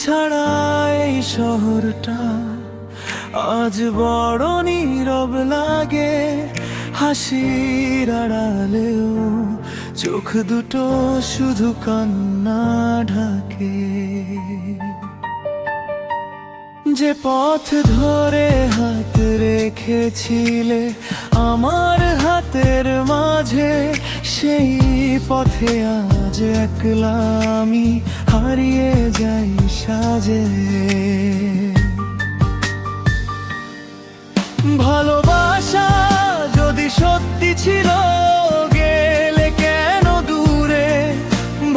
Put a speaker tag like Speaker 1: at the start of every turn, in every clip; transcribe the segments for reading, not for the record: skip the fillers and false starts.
Speaker 1: ছাড়া এই শহরটা আজ বড় নীরব লাগে। হাসির আড়ালেও চোখ দুটো শুধু কান্না ঢাকে। যে পথ ধরে হাত রেখেছিলে আমার হাতের মাঝে, সেই পথে আজ একলা আমি হারিয়ে যাই সাজে। ভালোবাসা যদি সত্যি ছিল, গেলে কেন দূরে?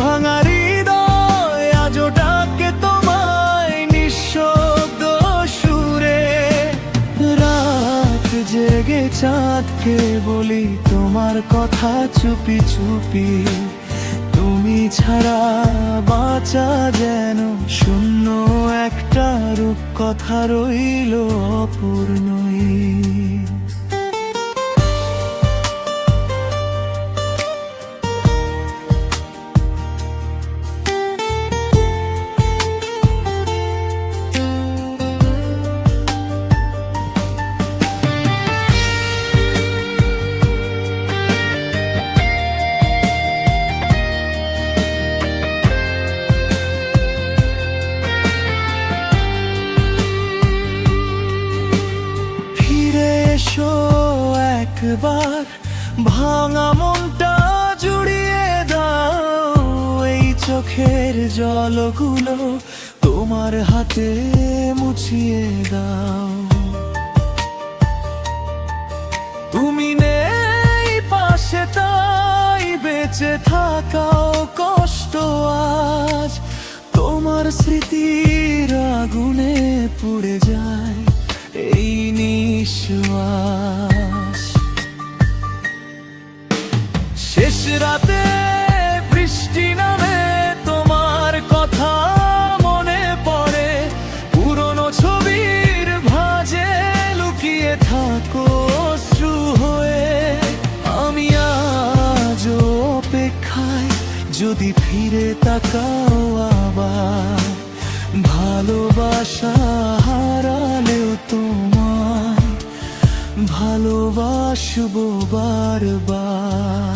Speaker 1: ভাঙা হৃদয় আজও ডাকে তোমায় নিঃশব্দ সুরে। রাত জেগে চাঁদকে বলি তোমার কথা চুপি চুপি। তুমি ছাড়া বাঁচা যেন শূন্য একটা রূপকথা রইল অপূর্ণই। একবার ভাঙা মনটা জুড়িয়ে দাও, এই চোখের জলগুলো তোমার হাতে মুছিয়ে দাও। তুমি নেই পাশে তাই বেঁচে থাকাও কষ্ট আজ। তোমার স্মৃতির আগুনে পুড়ে যায় এই নিঃশ্বাস। শেষ রাতে বৃষ্টি নামে তোমার কথা মনে পড়ে। পুরনো ছবির ভাঁজে লুকিয়ে থাকো অশ্রু হয়ে। আমি আজ অপেক্ষায়, যদি ফিরে তাকাও আবার। ভালোবাসা হারালেও তোমায় ভালোবাসবো বারবার।